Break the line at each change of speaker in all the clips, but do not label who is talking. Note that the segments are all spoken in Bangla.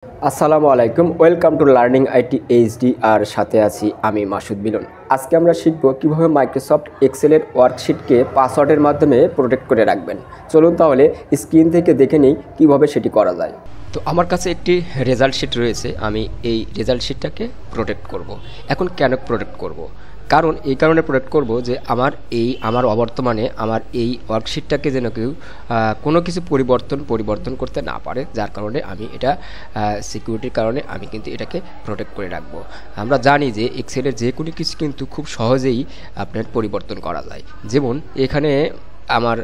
আসসালামু আলাইকুম, welcome to learning IT HD. আর সাথে আছি আমি মাসুদ মিলন। আজকে আমরা শিখব কিভাবে মাইক্রোসফট এক্সেলের ওয়ার্কশিটকে পাসওয়ার্ডের মাধ্যমে প্রোটেক্ট করে রাখবেন। চলুন তাহলে স্ক্রিন থেকে দেখে নিই কিভাবে সেটি করা যায়। তো আমার কাছে একটি রেজাল্ট শিট রয়েছে, আমি এই রেজাল্ট শিটটাকে প্রোটেক্ট করব। এখন কেন প্রোটেক্ট করব? কারণ এই কারণে প্রোটেক্ট করব যে আমার অবর্তমানে আমার এই ওয়ার্কশিটটাকে যেন কেউ কোনো কিছু পরিবর্তন করতে না পারে, যার কারণে আমি এটা সিকিউরিটির কারণে আমি কিন্তু এটাকে প্রোটেক্ট করে রাখবো। আমরা জানি যে এক্সেলের যে কোনো কিছু কিন্তু খুব সহজেই আপনার পরিবর্তন করা যায়। যেমন এখানে আমার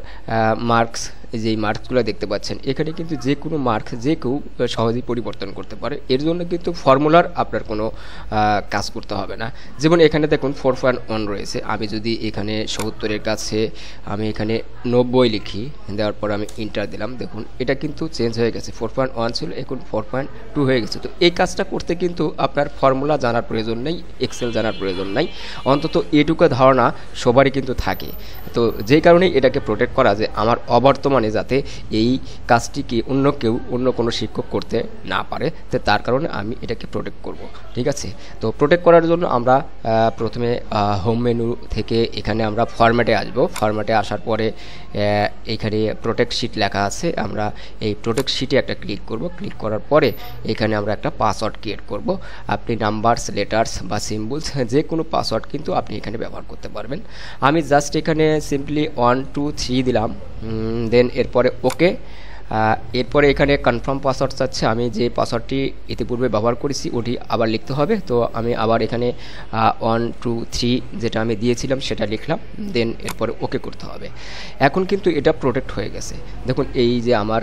মার্কস, যেই মার্কসগুলো দেখতে পাচ্ছেন, এখানে কিন্তু যে কোনো মার্কস যে কেউ সহজেই পরিবর্তন করতে পারে। এর জন্য কিন্তু ফর্মুলার আপনার কোনো কাজ করতে হবে না। যেমন এখানে দেখুন 4.1 রয়েছে, আমি যদি এখানে 70-এর কাছে আমি এখানে 90 লিখি, দেওয়ার পর আমি ইন্টার দিলাম, দেখুন এটা কিন্তু চেঞ্জ হয়ে গেছে। 4.1 ছিল, এখন 4.2 হয়ে গেছে। তো এই কাজটা করতে কিন্তু আপনার ফর্মুলা জানার প্রয়োজন নেই, এক্সেল জানার প্রয়োজন নাই, অন্তত এটুকু ধারণা সবারই কিন্তু থাকে। তো যেই কারণেই এটাকে প্রোটেক্ট করা যে আমার অবর্তমানে যাতে এই কাজটিকে অন্য কোনো শিক্ষক করতে না পারে, তো তার কারণে আমি এটাকে প্রোটেক্ট করব। ঠিক আছে, তো প্রোটেক্ট করার জন্য আমরা প্রথমে হোম মেনু থেকে এখানে আমরা ফরম্যাটে আসব। ফরম্যাটে আসার পরে এখানে প্রোটেক্ট শিট লেখা আছে, আমরা এই প্রোটেক্ট শিটে একটা ক্লিক করব। ক্লিক করার পরে এখানে আমরা একটা পাসওয়ার্ড ক্রিয়েট করব। আপনি নাম্বারস, লেটার্স বা সিম্বলস যে কোনো পাসওয়ার্ড কিন্তু আপনি এখানে ব্যবহার করতে পারবেন। আমি জাস্ট এখানে সিম্পলি 1 2 3 দিলাম, দেন এরপরে ওকে। এরপরে এখানে কনফার্ম পাসওয়ার্ড চাচ্ছে, আমি যে পাসওয়ার্ডটি ইতিপূর্বে ব্যবহার করেছি ওটি আবার লিখতে হবে। তো আমি আবার এখানে 1 2 3 যেটা আমি দিয়েছিলাম সেটা লিখলাম, দেন এরপরে ওকে করতে হবে। এখন কিন্তু এটা প্রোটেক্ট হয়ে গেছে। দেখুন এই যে আমার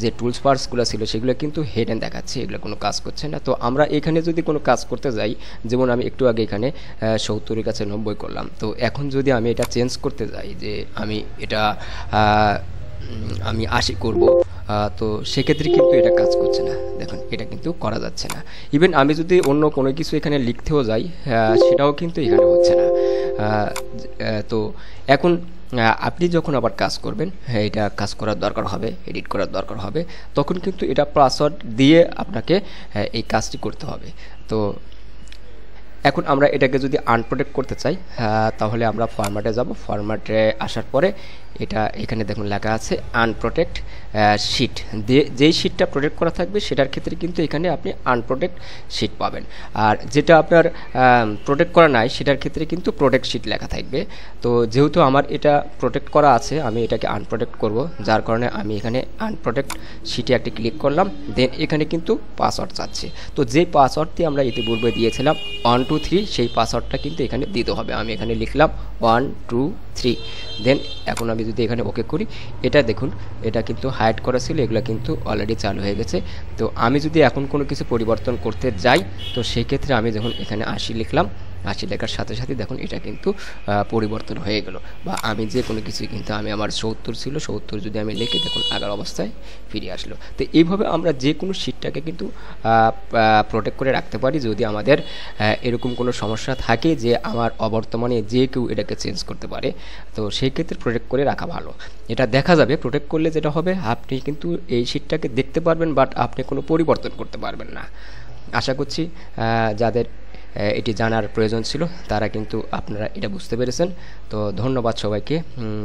যে টুলস বারসগুলো ছিল সেগুলো কিন্তু হেডেন দেখাচ্ছে, এগুলো কোনো কাজ করছে না। তো আমরা এখানে যদি কোনো কাজ করতে যাই, যেমন আমি একটু আগে এখানে 70-এর কাছে 90 করলাম, তো এখন যদি আমি এটা চেঞ্জ করতে যাই যে আমি 80 করব, তো সেক্ষেত্রে কিন্তু এটা কাজ করছে না। দেখুন এটা কিন্তু করা যাচ্ছে না। ইভেন আমি যদি অন্য কোনো কিছু এখানে লিখতেও যাই, সেটাও কিন্তু এখানে হচ্ছে না। তো এখন আপনি যখন আবার কাজ করবেন, এটা কাজ করার দরকার হবে, এডিট করার দরকার হবে, তখন কিন্তু এটা পাসওয়ার্ড দিয়ে আপনাকে এই কাজটি করতে হবে। তো এখন আমরা এটাকে যদি আনপ্রোটেক্ট করতে চাই, তাহলে আমরা ফরম্যাটে যাব। ফরম্যাটে আসার পরে এটা এখানে দেখুন লেখা আছে আনপ্রোটেক্ট শিট। যেই শিটটা প্রোটেক্ট করা থাকবে সেটার ক্ষেত্রে কিন্তু এখানে আপনি আনপ্রোটেক্ট শিট পাবেন, আর যেটা আপনার প্রোটেক্ট করা নাই সেটার ক্ষেত্রে কিন্তু প্রোটেক্ট শিট লেখা থাকবে। তো যেহেতু আমার এটা প্রোটেক্ট করা আছে, আমি এটাকে আনপ্রোটেক্ট করব, যার কারণে আমি এখানে আনপ্রোটেক্ট শিটে একটা ক্লিক করলাম, দেন এখানে কিন্তু পাসওয়ার্ড চাচ্ছে। তো যেই পাসওয়ার্ডটি আমরা ইতিপূর্বে দিয়েছিলাম 1 2 3, সেই পাসওয়ার্ডটা কিন্তু এখানে দিতে হবে। আমি এখানে লিখলাম 1 2 3, দেন এখন আমি যদি এখানে ওকে করি, এটা দেখুন এটা কিন্তু হাইড করা ছিল, এগুলো কিন্তু অলরেডি চালু হয়ে গেছে। তো আমি যদি এখন কোনো কিছু পরিবর্তন করতে যাই, তো সেই ক্ষেত্রে আমি যখন এখানে 80 লিখলাম, 80 লেখার সাথে সাথে দেখুন এটা কিন্তু পরিবর্তন হয়ে গেল। বা আমি যে কোনো কিছুই কিন্তু আমার 70 ছিল, 70 যদি আমি লিখি, দেখুন আগের অবস্থায় ফিরে আসলো। তো এইভাবে আমরা যে কোনো শিটটাকে কিন্তু প্রোটেক্ট করে রাখতে পারি। যদি আমাদের এরকম কোনো সমস্যা থাকে যে আমার অবর্তমানে যে কেউ এটাকে চেঞ্জ করতে পারে, তো সেই ক্ষেত্রে প্রোটেক্ট করে রাখা ভালো। এটা দেখা যাবে, প্রোটেক্ট করলে যেটা হবে, আপনি কিন্তু এই শিটটাকে দেখতে পারবেন, বাট আপনি কোনো পরিবর্তন করতে পারবেন না। আশা করছি যাদের এটি জানার প্রয়োজন ছিল তারা কিন্তু আপনারা এটা বুঝতে পেরেছেন। তো ধন্যবাদ সবাইকে।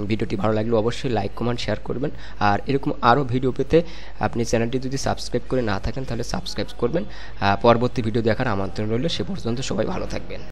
ভিডিওটি ভালো লাগলে অবশ্যই লাইক, কমেন্ট, শেয়ার করবেন। আর এরকম আরও ভিডিও পেতে আপনি চ্যানেলটি যদি সাবস্ক্রাইব করে না থাকেন তাহলে সাবস্ক্রাইব করবেন। পরবর্তী ভিডিও দেখার আমন্ত্রণ রইল। সে পর্যন্ত সবাই ভালো থাকবেন।